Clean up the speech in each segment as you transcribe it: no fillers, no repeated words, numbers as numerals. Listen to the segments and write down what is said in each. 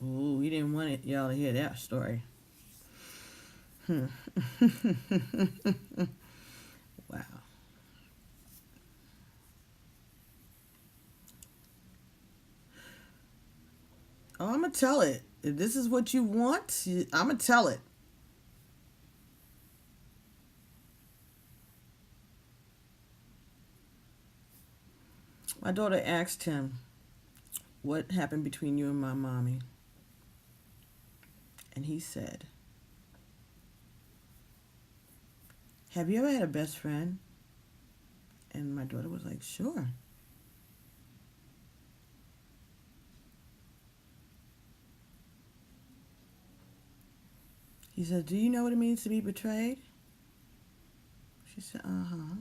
Ooh, he didn't want y'all to hear that story. Hmm. Wow. Oh, I'm gonna tell it. If this is what you want, I'm gonna tell it. My daughter asked him, "What happened between you and my mommy?" And he said, "Have you ever had a best friend?" And my daughter was like, "Sure." He said, "Do you know what it means to be betrayed?" She said, "Uh-huh."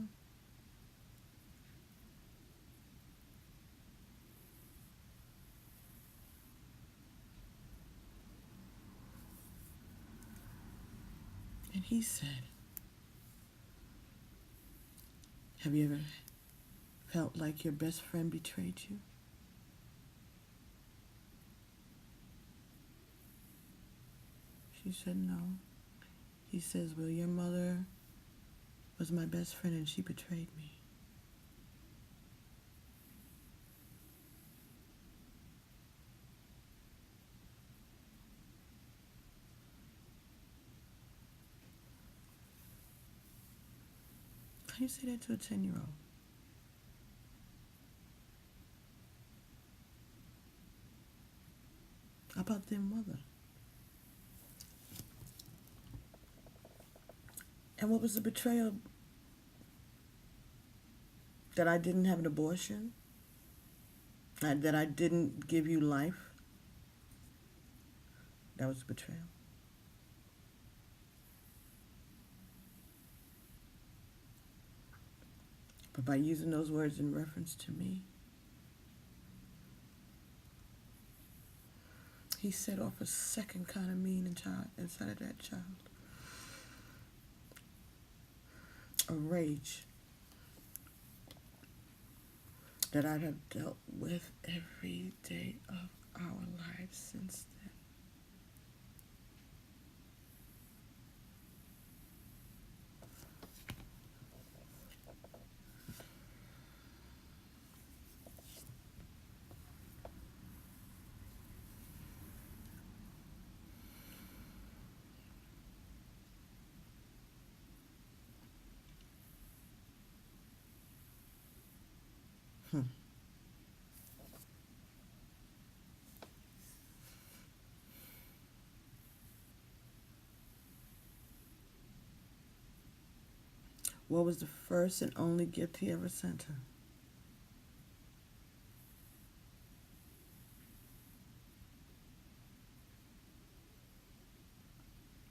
And he said, "Have you ever felt like your best friend betrayed you?" She said, "No." He says, "Well, your mother was my best friend and she betrayed me." How do you say that to a 10-year-old? About their mother. And what was the betrayal? That I didn't have an abortion? That I didn't give you life? That was the betrayal. But by using those words in reference to me, he set off a second kind of mean inside of that child. A rage that I have dealt with every day of our lives since then. Hmm. What was the first and only gift he ever sent her?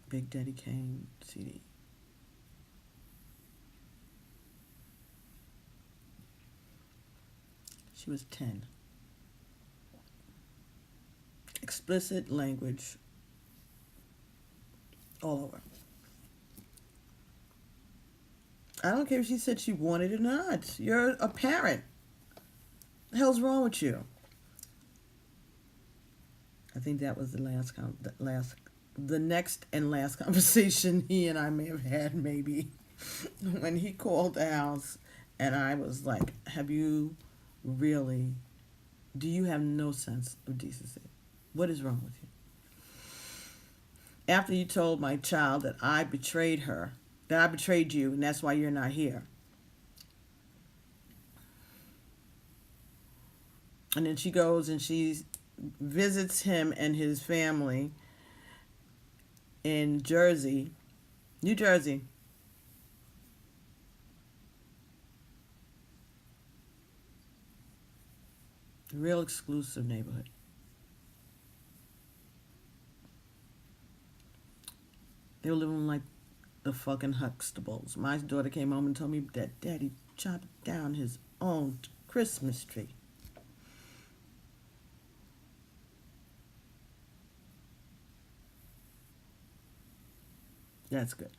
Big Daddy Kane CD. She was 10. Explicit language all over. I don't care if she said she wanted it or not. You're a parent. The hell's wrong with you? I think that was the next and last conversation he and I may have had, maybe, when he called the house, and I was like, "Have you really? Do you have no sense of decency? What is wrong with you?" After you told my child that I betrayed her, that I betrayed you, and that's why you're not here. And then she goes and she visits him and his family in Jersey, New Jersey. Real exclusive neighborhood. They were living like the fucking Huxtables. My daughter came home and told me that Daddy chopped down his own Christmas tree. That's good.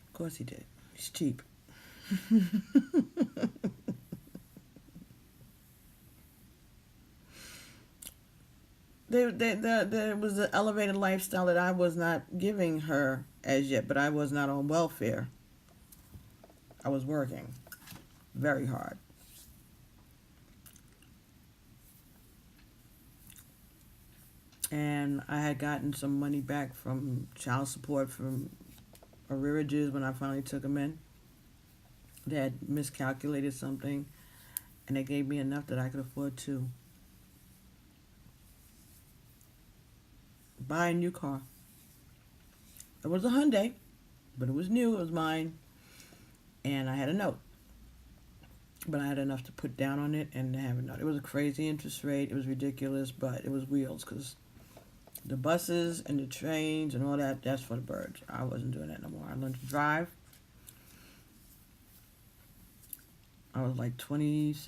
Of course he did. He's cheap. there was an elevated lifestyle that I was not giving her as yet, but I was not on welfare. I was working very hard. And I had gotten some money back from child support from arrearages when I finally took them in. They had miscalculated something, and they gave me enough that I could afford to buy a new car. It was a Hyundai, but it was new. It was mine, and I had a note. But I had enough to put down on it and to have a note. It was a crazy interest rate. It was ridiculous, but it was wheels because the buses and the trains and all that, that's for the birds. I wasn't doing that no more. I learned to drive. I was like 26,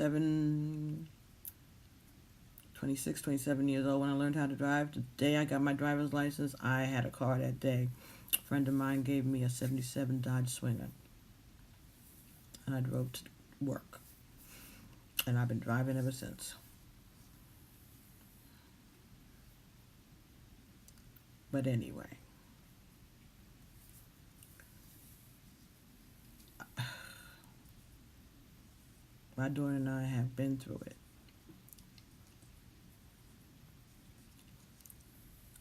27 years old when I learned how to drive. The day I got my driver's license, I had a car that day. A friend of mine gave me a 77 Dodge Swinger. And I drove to work. And I've been driving ever since. But anyway. My daughter and I have been through it.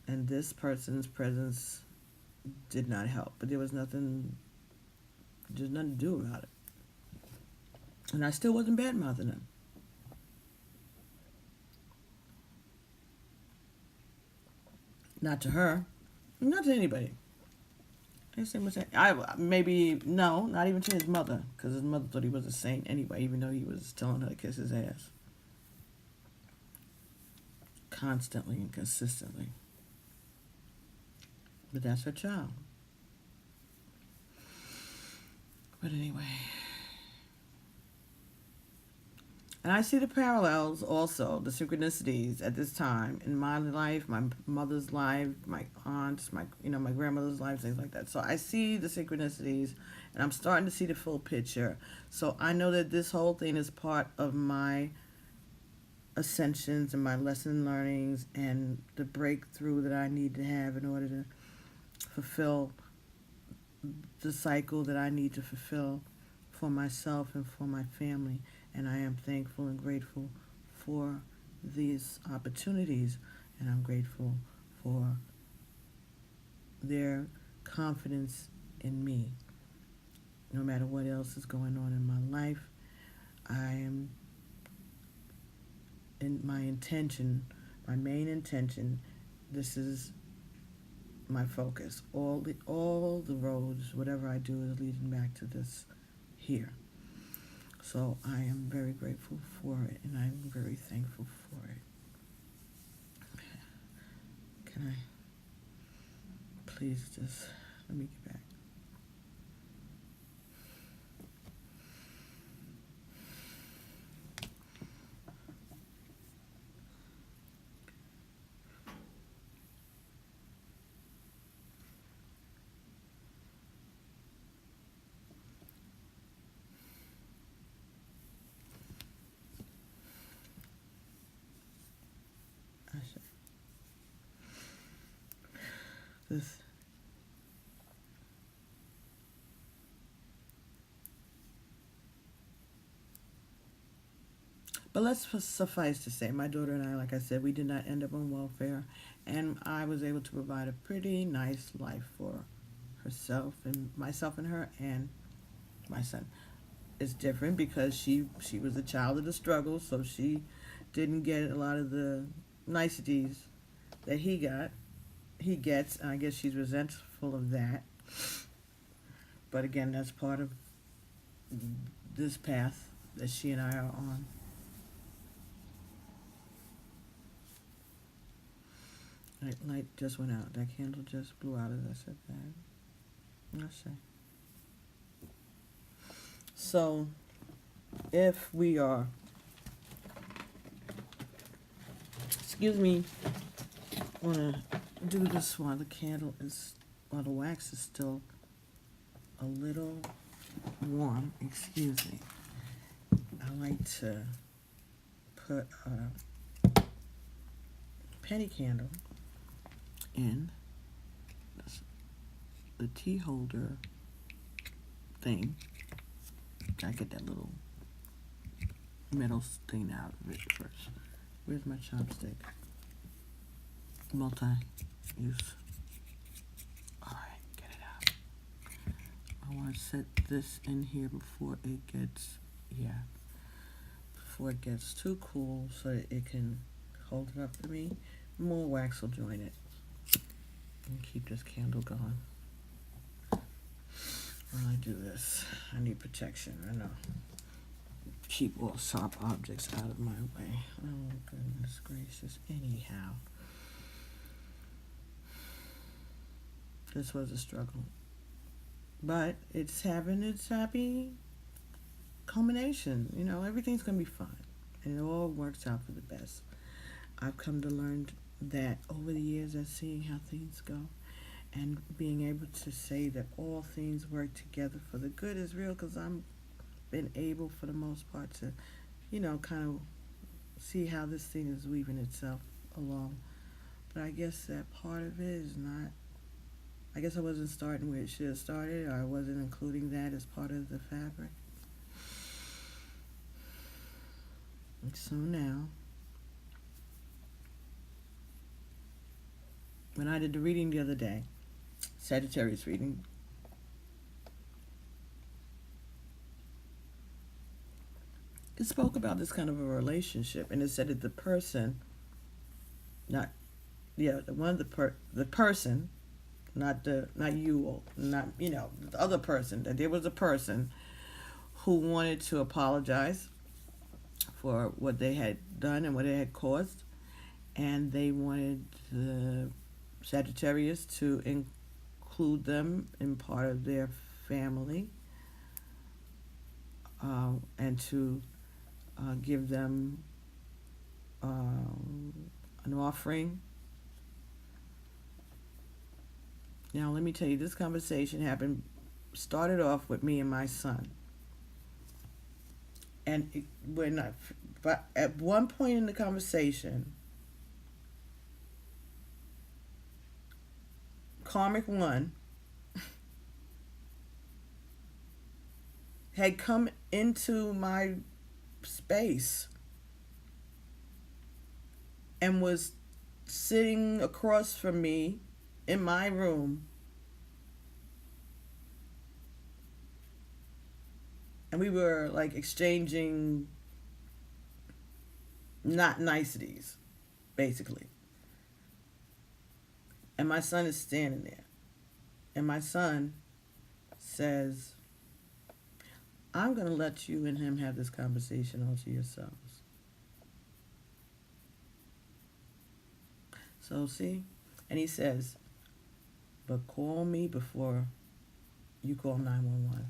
And this person's presence did not help. But there was nothing, there's nothing to do about it. And I still wasn't bad mouthing him. Not to her. Not to anybody. Maybe, no, not even to his mother. Because his mother thought he was a saint anyway, even though he was telling her to kiss his ass. Constantly and consistently. But that's her child. But anyway. And I see the parallels also, the synchronicities at this time in my life, my mother's life, my aunts, my grandmother's life, things like that. So I see the synchronicities, and I'm starting to see the full picture. So I know that this whole thing is part of my ascensions and my lesson learnings and the breakthrough that I need to have in order to fulfill the cycle that I need to fulfill for myself and for my family. And I am thankful and grateful for these opportunities, and I'm grateful for their confidence in me. No matter what else is going on in my life, I am in my intention, my main intention, this is my focus. All the roads, whatever I do is leading back to this here. So I am very grateful for it, and I'm very thankful for it. Can I please just, let me get back. This. But let's suffice to say, my daughter and I, like I said, we did not end up on welfare, and I was able to provide a pretty nice life for herself and myself and her and my son. It's different because she was a child of the struggle, so she didn't get a lot of the niceties that he gets, and I guess she's resentful of that. But again, that's part of this path that she and I are on. Light just went out. That candle just blew out as I said that. Let's see. So, if we are, excuse me, I want to do this while while the wax is still a little warm. Excuse me. I like to put a penny candle in the tea holder thing. Gotta get that little metal thing out of it first. Where's my chopstick? Multi-use. Alright, get it out. I want to set this in here before it gets, before it gets too cool so that it can hold it up for me. More wax will join it. And keep this candle going. While I do this, I need protection, I know. Keep all sharp objects out of my way. Oh, goodness gracious. Anyhow, this was a struggle. But it's having its happy culmination. You know, everything's going to be fine. And it all works out for the best. I've come to learn that over the years of seeing how things go. And being able to say that all things work together for the good is real, because I'm been able for the most part to, you know, kind of see how this thing is weaving itself along. But I guess that part of it is not, I guess I wasn't starting where it should have started, or I wasn't including that as part of the fabric. And so now, when I did the reading the other day, Sagittarius reading, it spoke about this kind of a relationship, and it said that the person, not the person, not you, or not, you know, the other person, that there was a person who wanted to apologize for what they had done and what it had caused, and they wanted the Sagittarius to include them in part of their family, and to give them an offering. Now, let me tell you, this conversation started off with me and my son. And but at one point in the conversation, Karmic One had come into my space and was sitting across from me in my room, and we were like exchanging not niceties, basically. And my son is standing there, and my son says, I'm going to let you and him have this conversation all to yourselves. So, see? And he says, but call me before you call 911.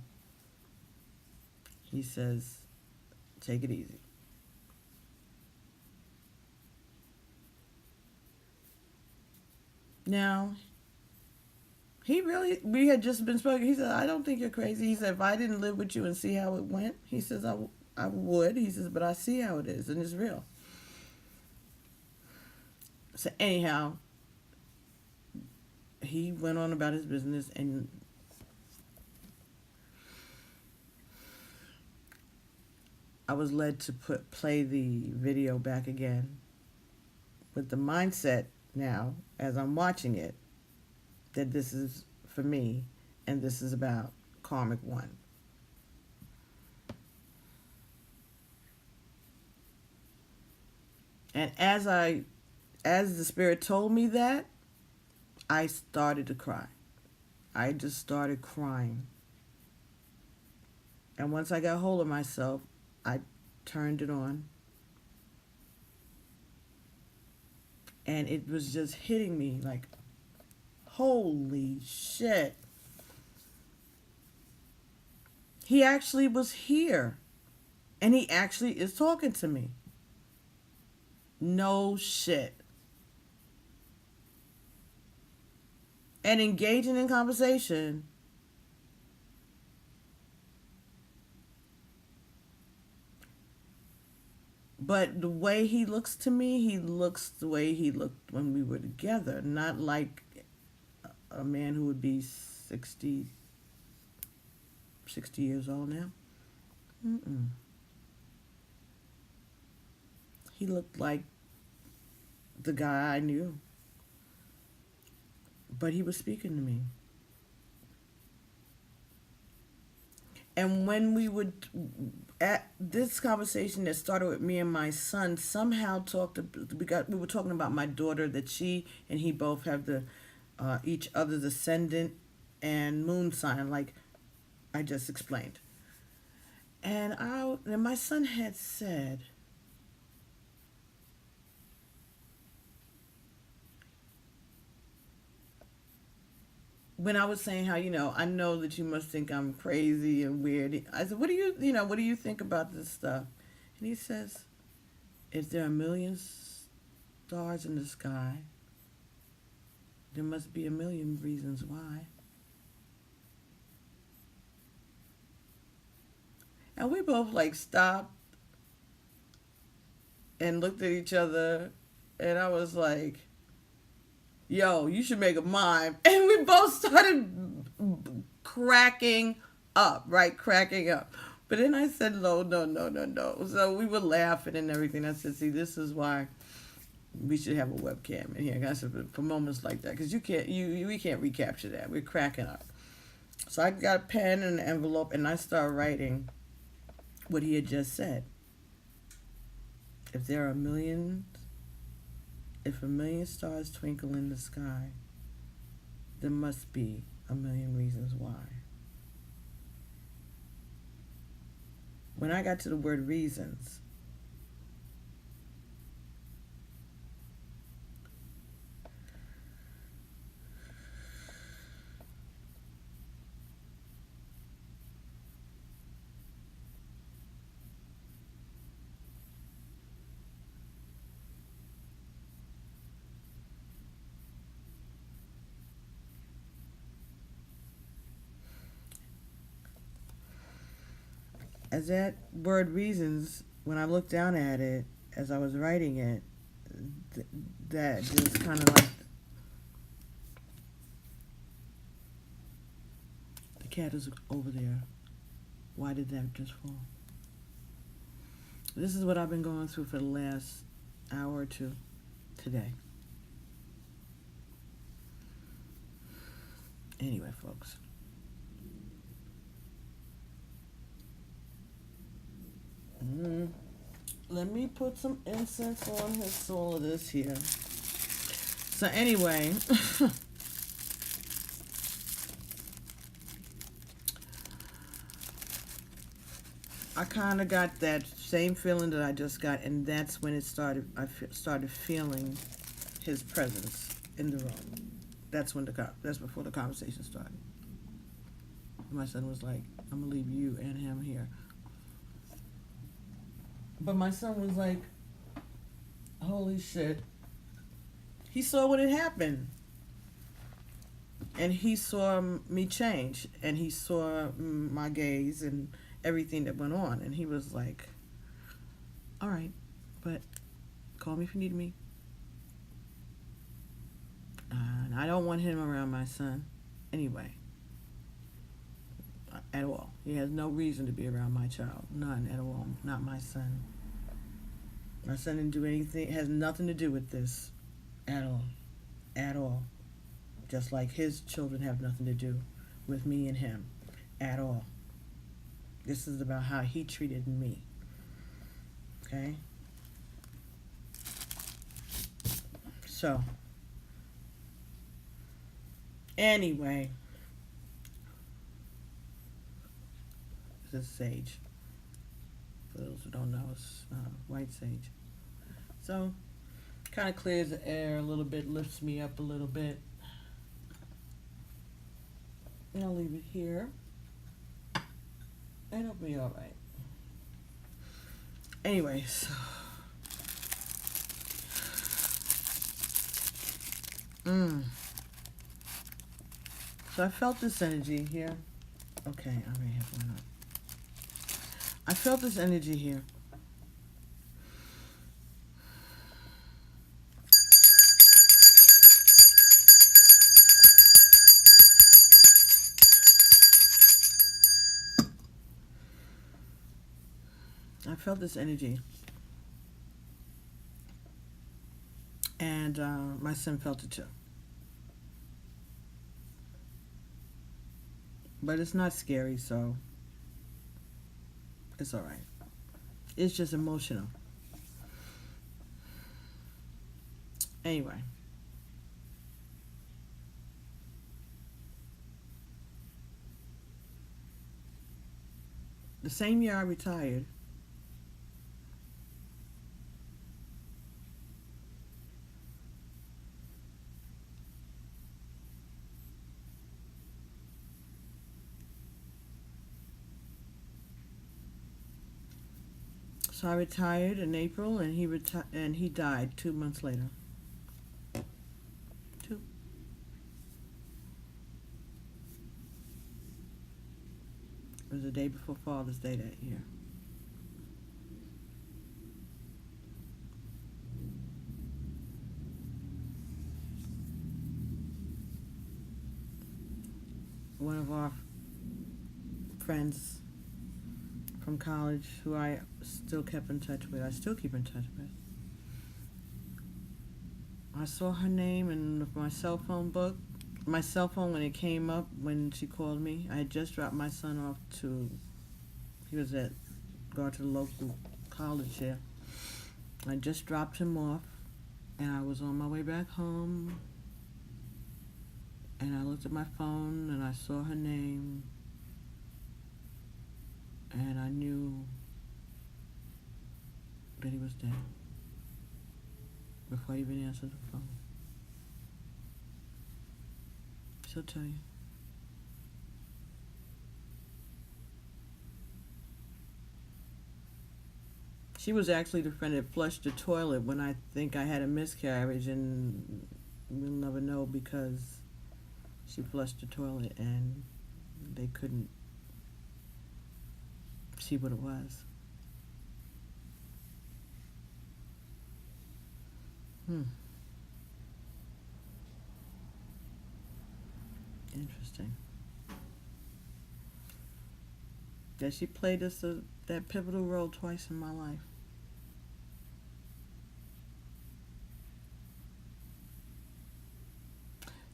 He says, take it easy. Now, we had just been spoken. He said, I don't think you're crazy. He said, if I didn't live with you and see how it went, he says, I would. He says, but I see how it is, and it's real. So anyhow, he went on about his business, and I was led to play the video back again with the mindset now, as I'm watching it, that this is for me, and this is about Karmic One. And as the Spirit told me that, I started to cry. I just started crying. And once I got hold of myself, I turned it on. And it was just hitting me like, holy shit. He actually was here. And he actually is talking to me. No shit. And engaging in conversation. But the way he looks to me, he looks the way he looked when we were together. Not like a man who would be 60 years old now. Mm-mm. He looked like the guy I knew. But he was speaking to me. And when we would, at this conversation that started with me and my son, somehow we were talking about my daughter, that she and he both have the each other's ascendant and moon sign, like I just explained. And my son had said, when I was saying how, I know that you must think I'm crazy and weird. I said, what do you think about this stuff? And he says, if there are millions stars in the sky, there must be a million reasons why. And we both like stopped and looked at each other, and I was like, yo, you should make a mime. And we both started cracking up, right? Cracking up. But then I said, no, no, no, no, no. So we were laughing and everything. I said, see, this is why we should have a webcam in here. I said, for moments like that, because we can't recapture that. We're cracking up. So I got a pen and an envelope, and I started writing what he had just said. If a million stars twinkle in the sky, there must be a million reasons why. When I got to the word reasons, as that word reasons, when I looked down at it as I was writing it, that just kind of like, the cat is over there. Why did that just fall? This is what I've been going through for the last hour or two today. Anyway, folks. Let me put some incense on his soul of this here. So anyway, I kind of got that same feeling that I just got, and that's when it started. I started feeling his presence in the room. That's before the conversation started. My son was like, "I'm gonna leave you and him here." But my son was like, holy shit. He saw what had happened. And he saw me change. And he saw my gaze and everything that went on. And he was like, all right, but call me if you need me. And I don't want him around my son anyway. At all. He has no reason to be around my child. None at all. Not my son. My son didn't do anything. It has nothing to do with this. At all. At all. Just like his children have nothing to do with me and him. At all. This is about how he treated me. Okay? So. Anyway. This is sage. For those who don't know, it's white sage. So, kind of clears the air a little bit, lifts me up a little bit. And I'll leave it here. And it'll be all right. Anyway, so. So I felt this energy here. Okay, I already have one up. I felt this energy here. felt this energy, and my son felt it too. But it's not scary, so it's all right. It's just emotional. Anyway. The same year I retired, so I retired in April, and he died 2 months later. Two. It was the day before Father's Day that year. One of our friends from college who I still kept in touch with, I still keep in touch with. I saw her name in my cell phone book. My cell phone, when it came up, when she called me, I had just dropped my son off he was going to the local college here. I just dropped him off, and I was on my way back home, and I looked at my phone, and I saw her name, and I knew that he was dead before I even answered the phone. She'll tell you. She was actually the friend that flushed the toilet when I think I had a miscarriage, and we'll never know because she flushed the toilet and they couldn't see what it was. Interesting. That she played that pivotal role twice in my life.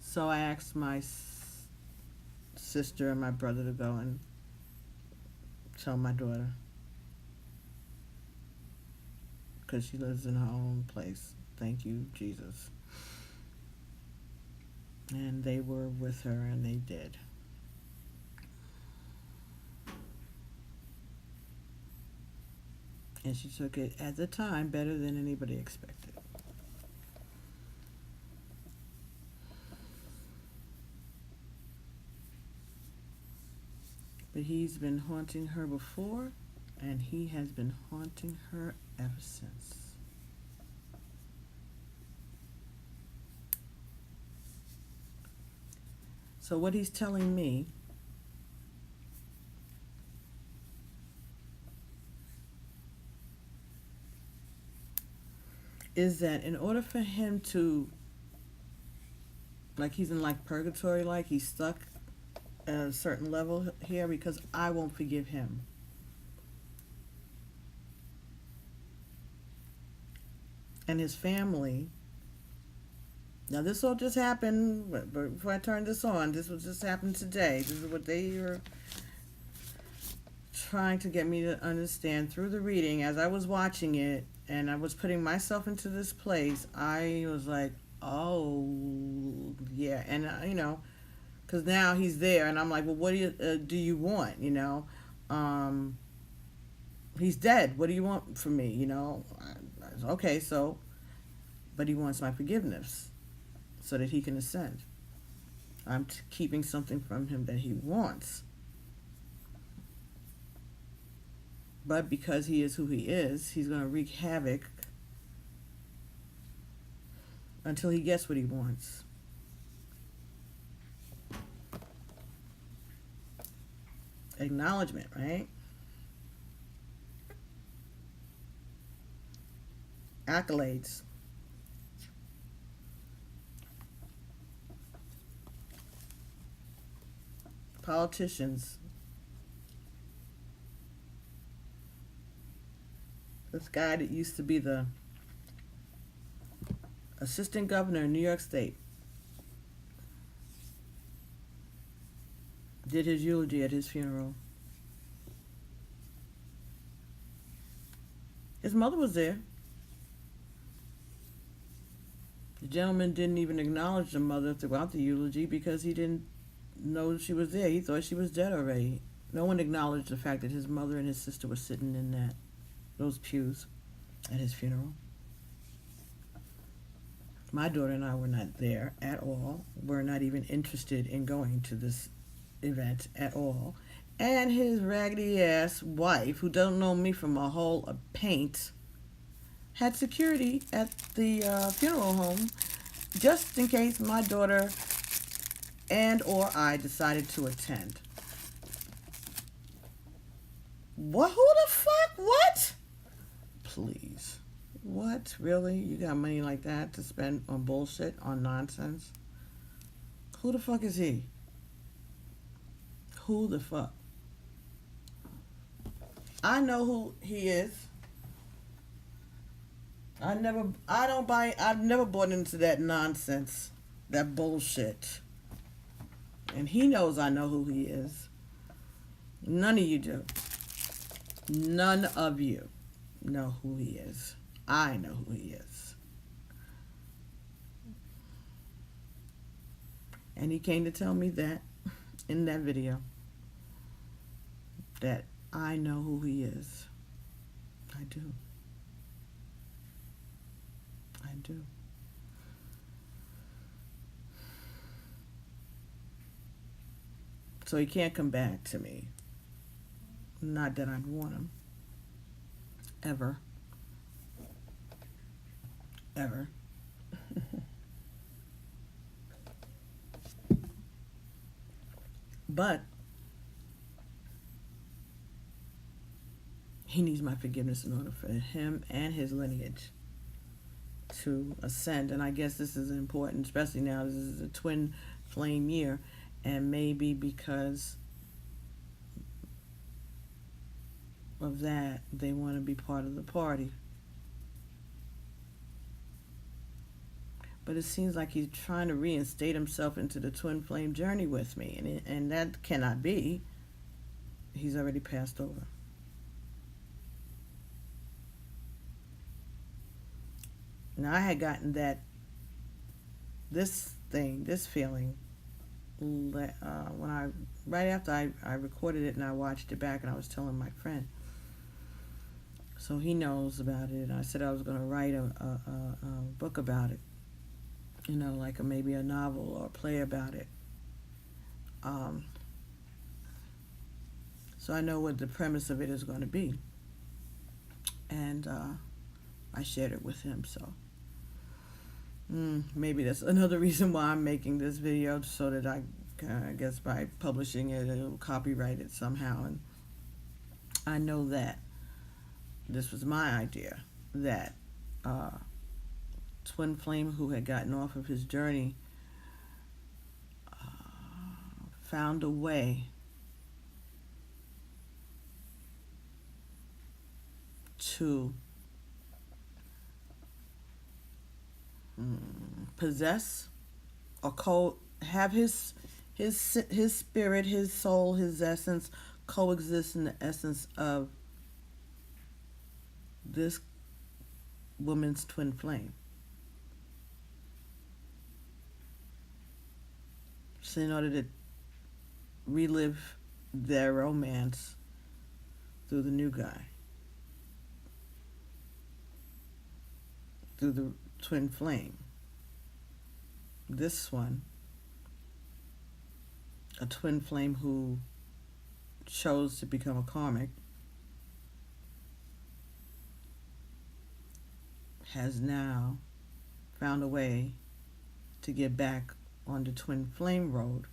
So I asked my sister and my brother to go and tell my daughter, because she lives in her own place. Thank you, Jesus. And they were with her, and they did. And she took it, at the time, better than anybody expected. But he's been haunting her before, and he has been haunting her ever since. So what he's telling me is that in order for him to, like, he's in like purgatory, like he's stuck at a certain level here because I won't forgive him. And his family. Now this all just happened, but before I turn this on, this was just happened today. This is what they are trying to get me to understand through the reading. As I was watching it and I was putting myself into this place, I was like, oh, yeah. And, because now he's there, and I'm like, well, what do you want, He's dead. What do you want from me, Okay, so, but he wants my forgiveness so that he can ascend. I'm keeping something from him that he wants. But because he is who he is, he's going to wreak havoc until he gets what he wants. Acknowledgement, right? Accolades. Politicians. This guy that used to be the assistant governor in New York State did his eulogy at his funeral. His mother was there. The gentleman didn't even acknowledge the mother throughout the eulogy because he didn't know she was there. He thought she was dead already. No one acknowledged the fact that his mother and his sister were sitting in those pews at his funeral. My daughter and I were not there at all. We're not even interested in going to this event at all. And his raggedy ass wife, who don't know me from a hole of paint, had security at the funeral home just in case my daughter and or I decided to attend. What? Who the fuck? What? Please. What? Really? You got money like that to spend on bullshit, on nonsense? Who the fuck is he? Who the fuck? I know who he is. I've never bought into that nonsense, that bullshit. And he knows I know who he is. None of you do. None of you know who he is. I know who he is. And he came to tell me that in that video, that I know who he is. I do. I do. So he can't come back to me. Not that I'd want him. Ever. Ever. But he needs my forgiveness in order for him and his lineage to ascend. And I guess this is important, especially now. This is a twin flame year. And maybe because of that, they want to be part of the party. But it seems like he's trying to reinstate himself into the twin flame journey with me. And that cannot be. He's already passed over. Now, I had gotten this feeling, when right after I recorded it and I watched it back and I was telling my friend. So he knows about it. And I said I was going to write a book about it. You know, like maybe a novel or a play about it. So I know what the premise of it is going to be. And I shared it with him, so maybe that's another reason why I'm making this video, so that I guess by publishing it, it'll copyright it somehow. And I know that this was my idea, that twin flame who had gotten off of his journey found a way to possess or have his spirit, his soul, his essence coexist in the essence of this woman's twin flame. So in order to relive their romance through the new guy, through the twin flame. This one, a twin flame who chose to become a karmic, has now found a way to get back on the twin flame road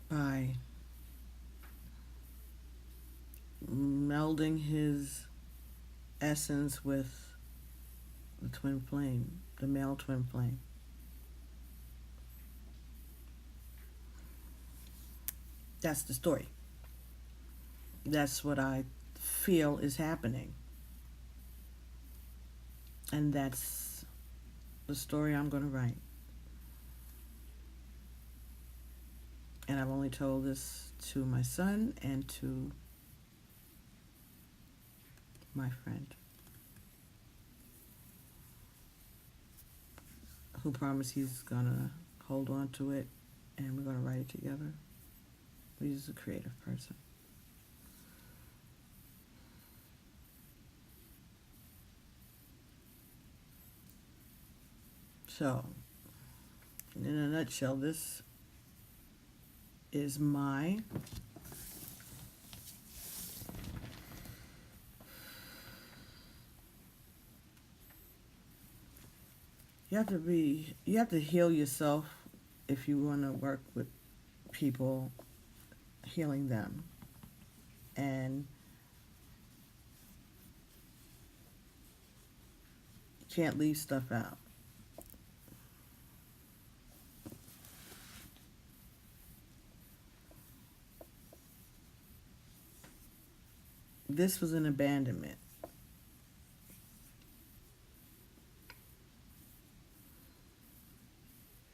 by melding his essence with the twin flame, the male twin flame. That's the story. That's what I feel is happening. And that's the story I'm going to write. And I've only told this to my son and to my friend, who promised he's going to hold on to it and we're going to write it together. He's a creative person. So, in a nutshell, this is my you have to heal yourself if you want to work with people, healing them. And you can't leave stuff out. This was an abandonment.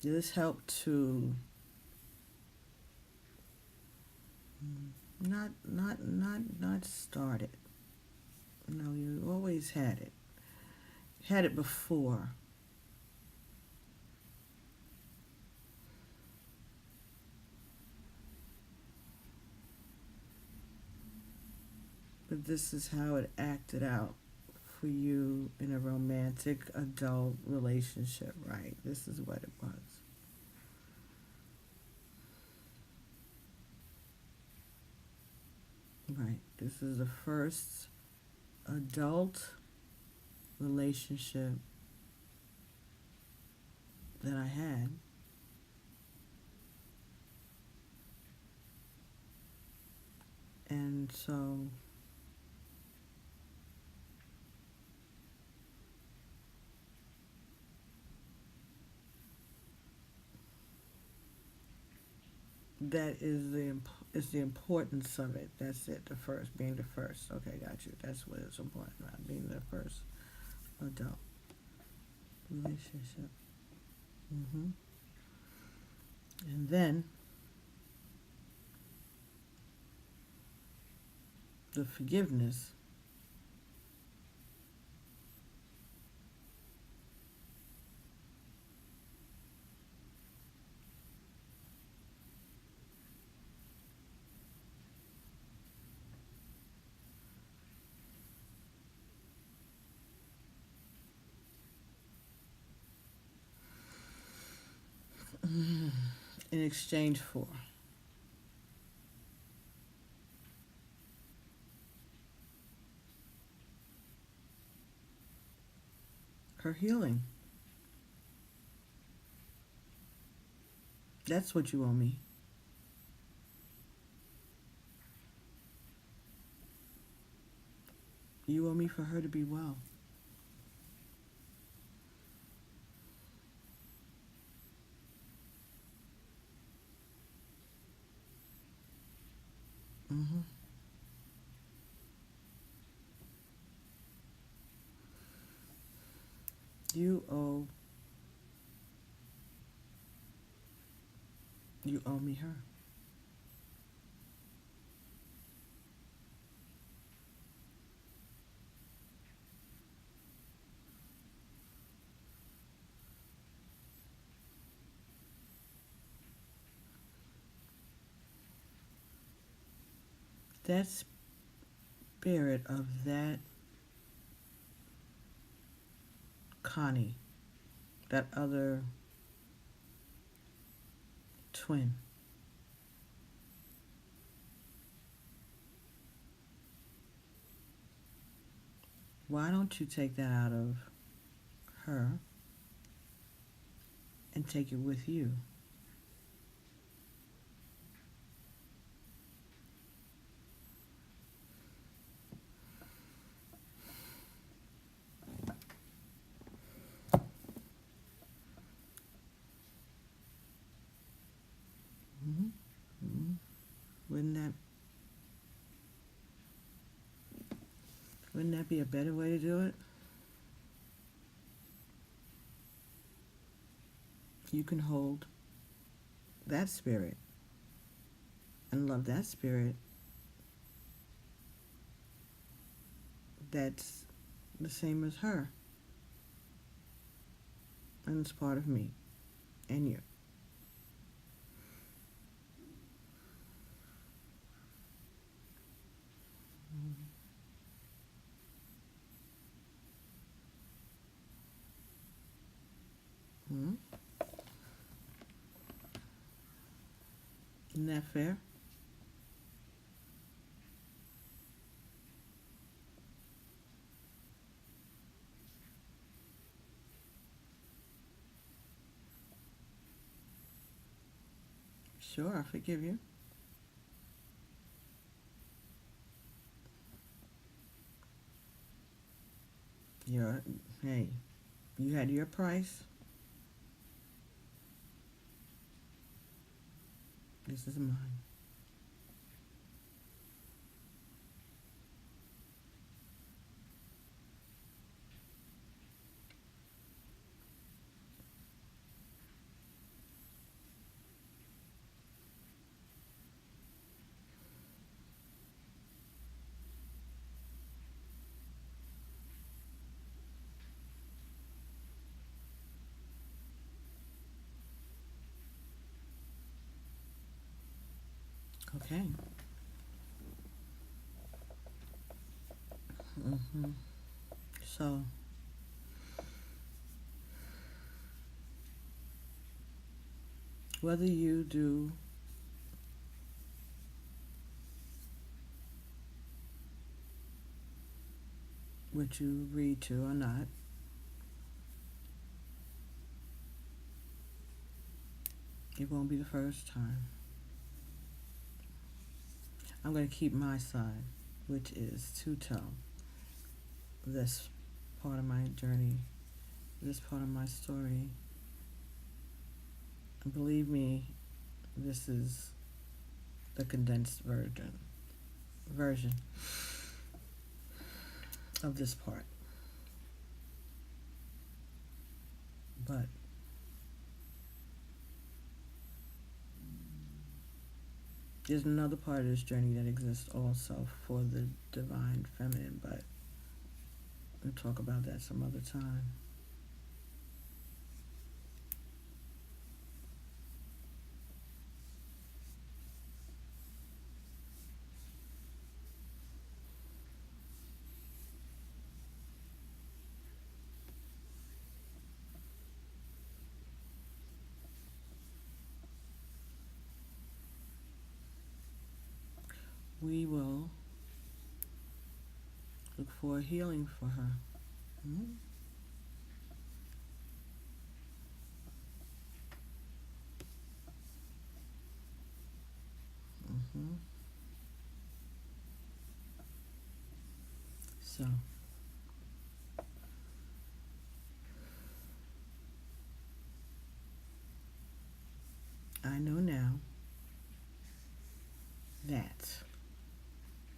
This helped to not start it. No, you always had it. Had it before. But this is how it acted out for you in a romantic adult relationship, right? This is what it was. Right. This is the first adult relationship that I had. And so that is the importance of it. That's it. The first, being the first. Okay, got you. That's what it's important about, being the first adult relationship. And then the forgiveness. In exchange for her healing. That's what you owe me. You owe me for her to be well. Mm-hmm. You owe me her. That spirit of that Connie, that other twin, why don't you take that out of her and take it with you? Mm-hmm. Mm-hmm. Wouldn't that Wouldn't that be a better way to do it? You can hold that spirit and love that spirit that's the same as her. And it's part of me and you. Mm-hmm. Isn't that fair? Sure, I forgive you. You're, hey, you had your price. This is mine. Okay. Mm-hmm. So, whether you do what you agreed to or not, it won't be the first time. I'm going to keep my side, which is to tell this part of my journey, this part of my story. And believe me, this is the condensed version of this part. But there's another part of this journey that exists also for the divine feminine, but we'll talk about that some other time. We will look for healing for her. Mm-hmm. Mm-hmm. So, I know now that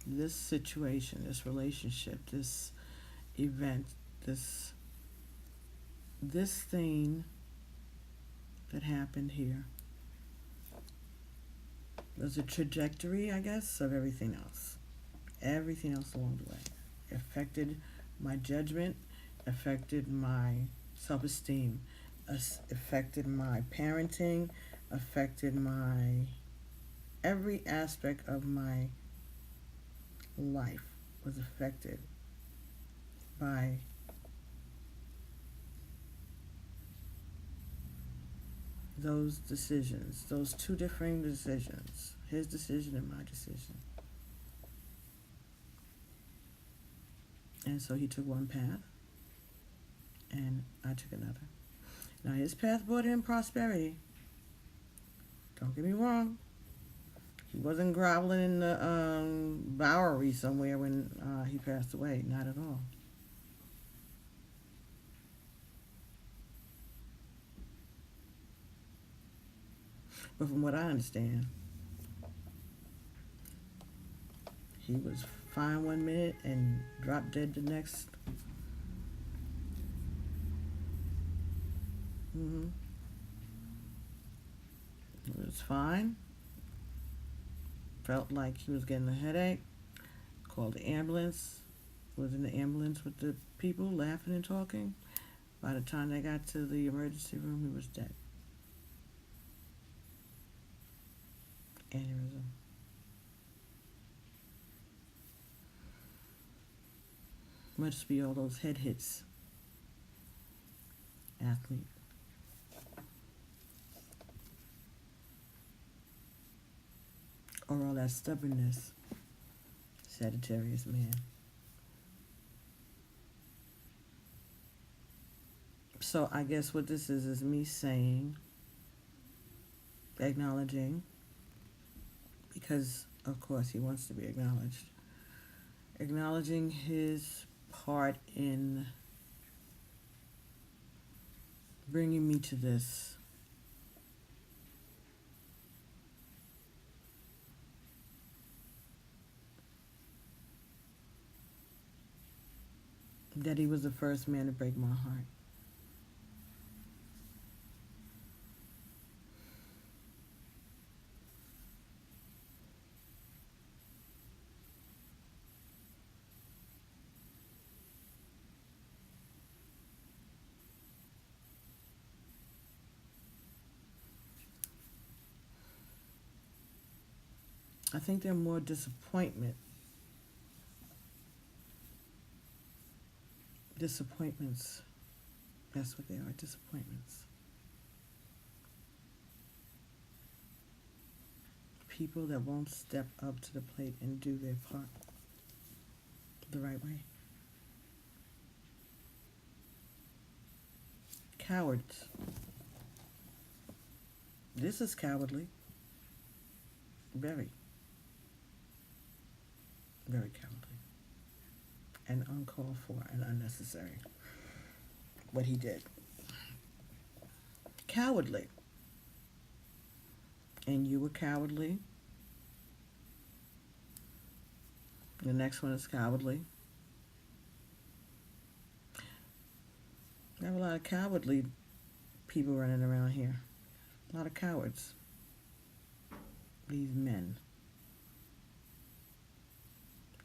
this situation, this relationship, this event, this thing that happened here was a trajectory, I guess, of everything else. Everything else along the way. It affected my judgment, affected my self-esteem, affected my parenting, affected my every aspect of my life was affected by those decisions, those two differing decisions, his decision and my decision. And so he took one path, and I took another. Now his path brought him prosperity. Don't get me wrong. He wasn't groveling in the Bowery somewhere when he passed away. Not at all. But from what I understand, he was fine 1 minute and drop dead the next. Mm-hmm. It was fine. Felt like he was getting a headache. Called the ambulance. Was in the ambulance with the people laughing and talking. By the time they got to the emergency room, he was dead. Aneurysm. Must be all those head hits. Athlete. Or all that stubbornness. Sagittarius man. So I guess what this is me saying, acknowledging, because of course he wants to be acknowledged, acknowledging his part in bringing me to this. That he was the first man to break my heart. I think they're more disappointments. That's what they are, disappointments. People that won't step up to the plate and do their part the right way. Cowards. This is cowardly. Very. Very cowardly. And uncalled for and unnecessary. What he did. Cowardly. And you were cowardly. The next one is cowardly. We have a lot of cowardly people running around here. A lot of cowards. These men.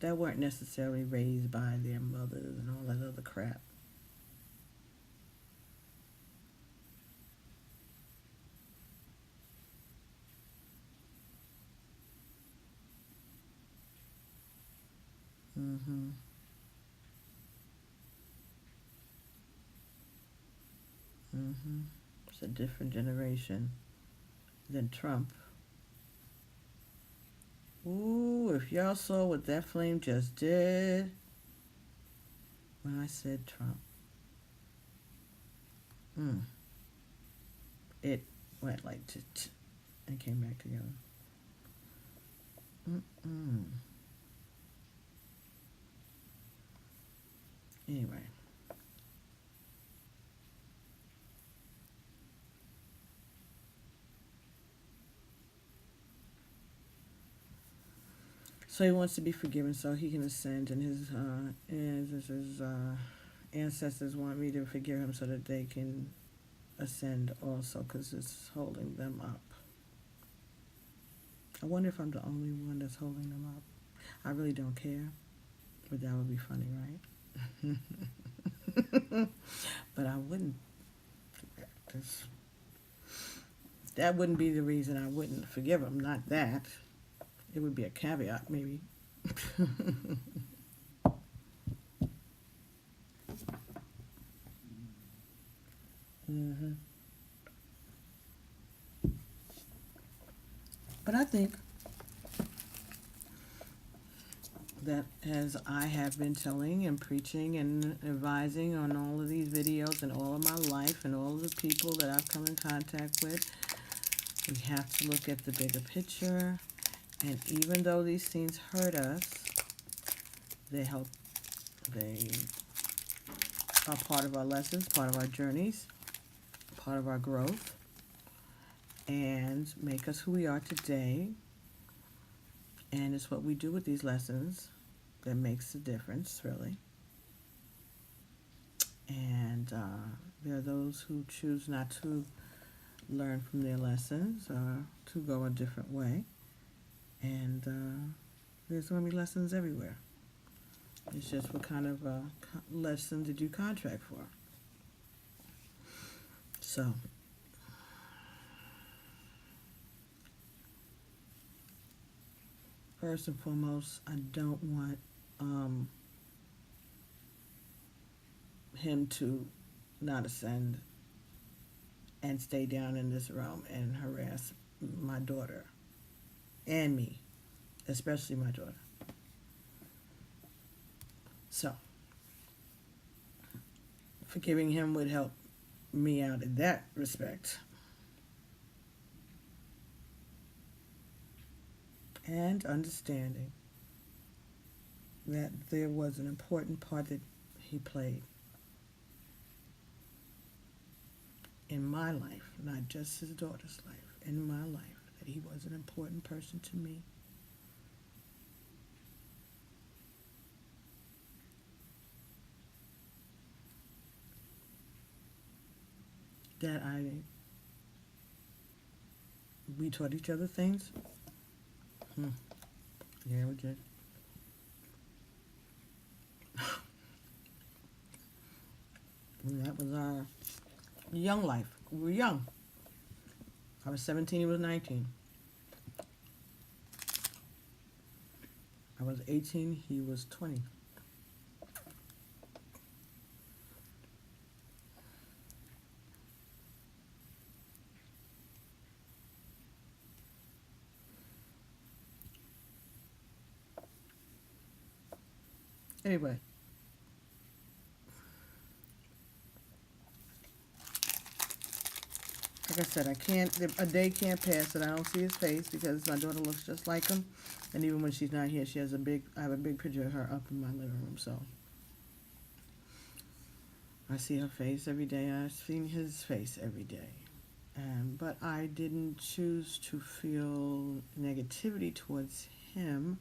That weren't necessarily raised by their mothers and all that other crap. Mm-hmm. Mm-hmm. It's a different generation than Trump. Ooh, if y'all saw what that flame just did when I said Trump. It went like and came back together. Anyway. So he wants to be forgiven so he can ascend, and his ancestors want me to forgive him so that they can ascend also, because it's holding them up. I wonder if I'm the only one that's holding them up. I really don't care, but that would be funny, right? But I wouldn't. That wouldn't be the reason I wouldn't forgive him, not that. It would be a caveat, maybe. But I think that as I have been telling and preaching and advising on all of these videos and all of my life and all of the people that I've come in contact with, we have to look at the bigger picture. And even though these things hurt us, they are part of our lessons, part of our journeys, part of our growth, and make us who we are today. And it's what we do with these lessons that makes a difference, really. And there are those who choose not to learn from their lessons or to go a different way. And there's going to be lessons everywhere. It's just what kind of lesson did you contract for? So, first and foremost, I don't want him to not ascend and stay down in this realm and harass my daughter and me, especially my daughter. So, forgiving him would help me out in that respect. And understanding that there was an important part that he played in my life, not just his daughter's life, in my life, that he was an important person to me. That we taught each other things. Yeah, we did. And that was our young life. We were young. I was 17, he was 19. I was 18, he was 20. Anyway. Like I said, a day can't pass that I don't see his face because my daughter looks just like him. And even when she's not here, I have a big picture of her up in my living room, so. I see her face every day. I've seen his face every day. But I didn't choose to feel negativity towards him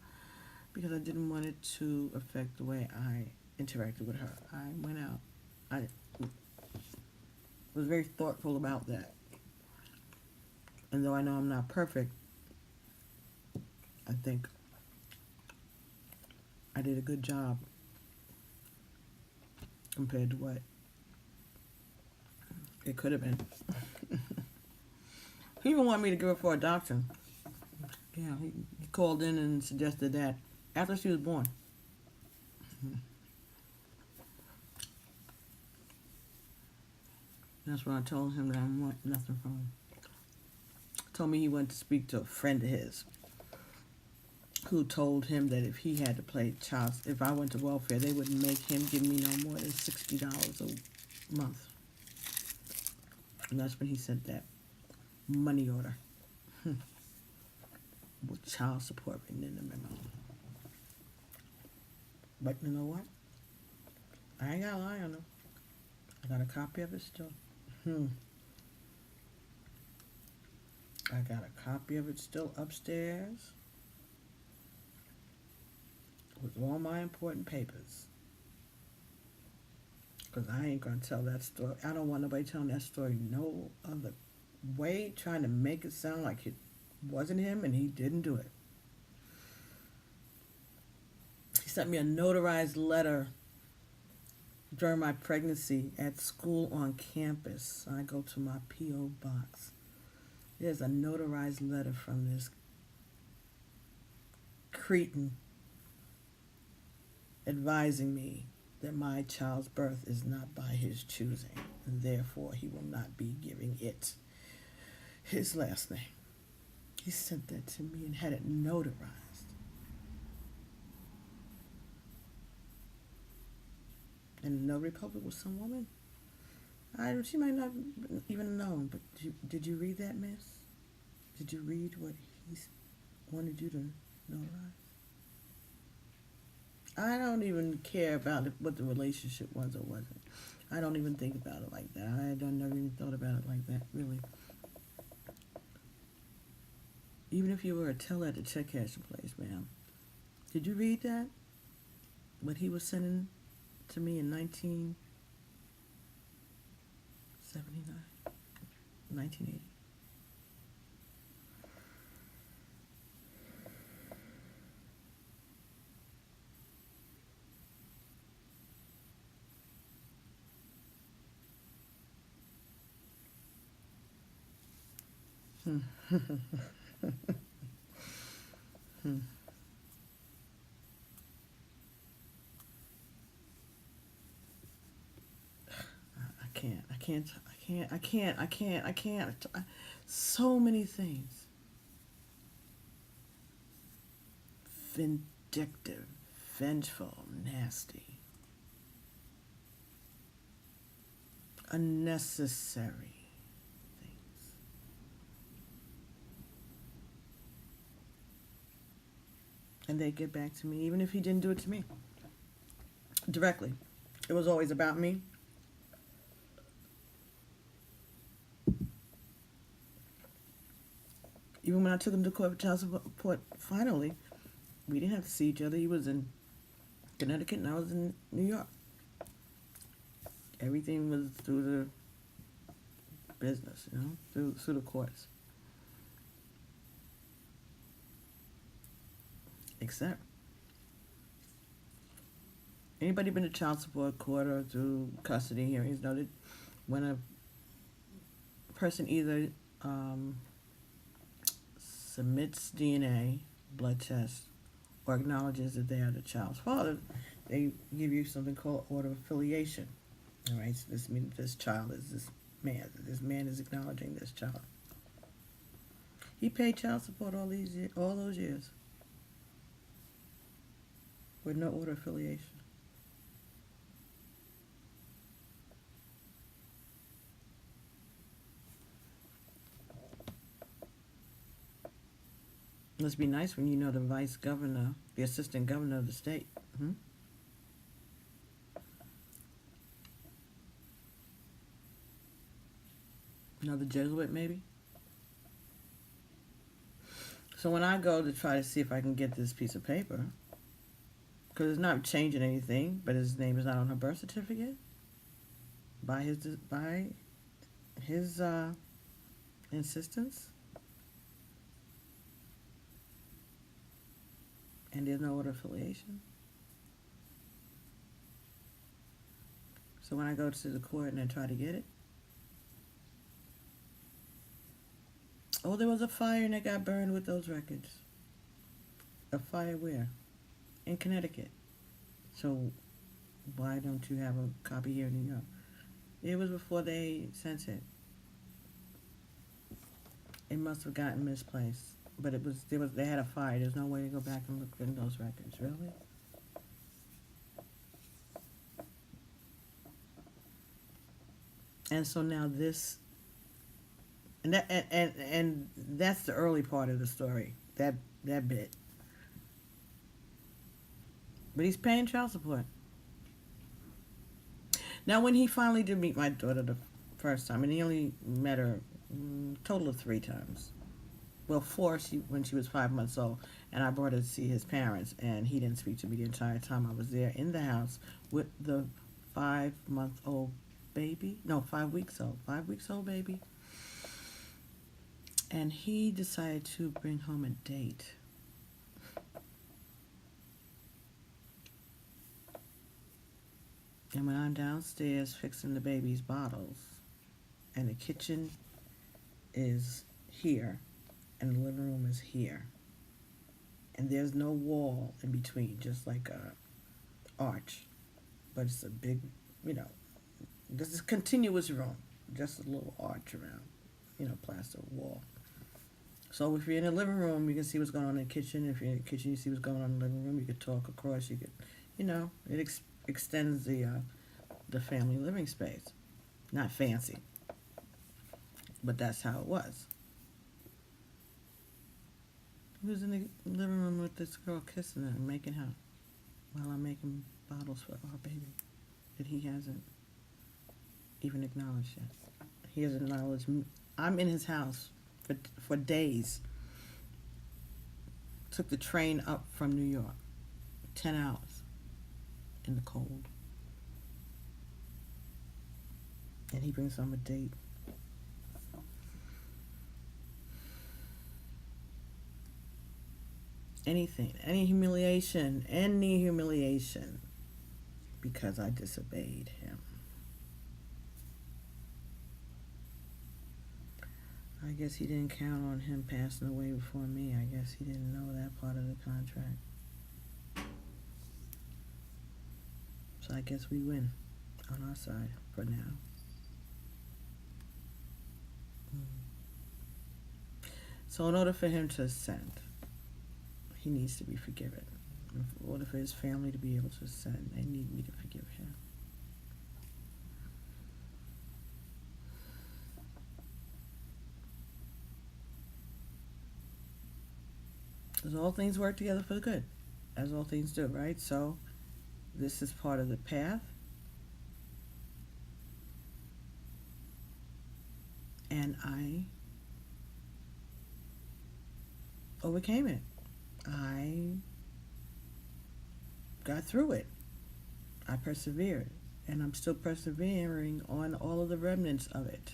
because I didn't want it to affect the way I interacted with her. I went out. I was very thoughtful about that. And though I know I'm not perfect, I think I did a good job compared to what it could have been. He even wanted me to give her for adoption. Yeah, he called in and suggested that after she was born. That's when I told him that I want nothing from him. Told me he went to speak to a friend of his who told him that if he had to play if I went to welfare, they wouldn't make him give me no more than $60 a month. And that's when he sent that money order with child support written in the memo. But you know what? I ain't got a lie on him. I got a copy of it still. I got a copy of it still upstairs with all my important papers. Because I ain't going to tell that story. I don't want nobody telling that story no other way, trying to make it sound like it wasn't him and he didn't do it. He sent me a notarized letter during my pregnancy at school on campus. I go to my P.O. box. There's a notarized letter from this cretin advising me that my child's birth is not by his choosing, and therefore he will not be giving it his last name. He sent that to me and had it notarized. And the notary public was some woman. She might not even know, but did you read that, miss? Did you read what he wanted you to notarize? I don't even care about what the relationship was or wasn't. I don't even think about it like that. I don't never even thought about it like that, really. Even if you were a teller at the check cashing place, ma'am, did you read that? what he was sending to me in 1979, 1980. Hmm. Hmm. I can't. I can't. I can't. I can't. I can't. I can't. So many things. Vindictive, vengeful, nasty, unnecessary things. And they get back to me, even if he didn't do it to me directly. It was always about me. Even when I took him to court for child support, finally, we didn't have to see each other. He was in Connecticut and I was in New York. Everything was through the business, through the courts. Except, anybody been to child support court or through custody hearings know that when a person either submits DNA, blood tests, or acknowledges that they are the child's father, they give you something called order of affiliation. All right, so this means this child is this man. This man is acknowledging this child. He paid child support all those years, with no order of affiliation. It must be nice when you know the vice governor, the assistant governor of the state. Hmm? Another Jesuit, maybe? So when I go to try to see if I can get this piece of paper, because it's not changing anything, but his name is not on her birth certificate, by his insistence, and there's no order of affiliation. So when I go to the court and I try to get it, oh, there was a fire and it got burned with those records. A fire where? In Connecticut. So why don't you have a copy here in New York? It was before they sent it. It must have gotten misplaced. But they had a fire. There's no way to go back and look in those records. Really? And so now this, and that's the early part of the story. That bit. But he's paying child support. Now, when he finally did meet my daughter the first time, and he only met her total of 3 times. Well, 4 when she was 5 months old, and I brought her to see his parents, and he didn't speak to me the entire time I was there in the house with the 5-month-old baby. No, 5 weeks old. 5 weeks old baby. And he decided to bring home a date. And when I'm downstairs fixing the baby's bottles, and the kitchen is here, and the living room is here, and there's no wall in between, just like a arch, but it's a big, this is a continuous room, just a little arch around, plaster wall. So if you're in the living room, you can see what's going on in the kitchen. If you're in the kitchen, you see what's going on in the living room. You could talk across. You could, it extends the family living space. Not fancy, but that's how it was. He was in the living room with this girl kissing her and making out while I'm making bottles for our baby that he hasn't even acknowledged yet. He hasn't acknowledged me. I'm in his house for days. Took the train up from New York, 10 hours. in the cold. And he brings home a date. Anything, any humiliation, because I disobeyed him. I guess he didn't count on him passing away before me. I guess he didn't know that part of the contract. So I guess we win on our side for now. So in order for him to ascend, he needs to be forgiven. In order for his family to be able to ascend, they need me to forgive him. Because all things work together for the good, as all things do, right? So this is part of the path. And I overcame it. I got through it. I persevered. And I'm still persevering on all of the remnants of it.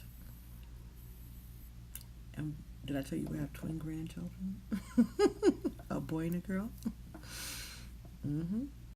And did I tell you we have twin grandchildren? A boy and a girl?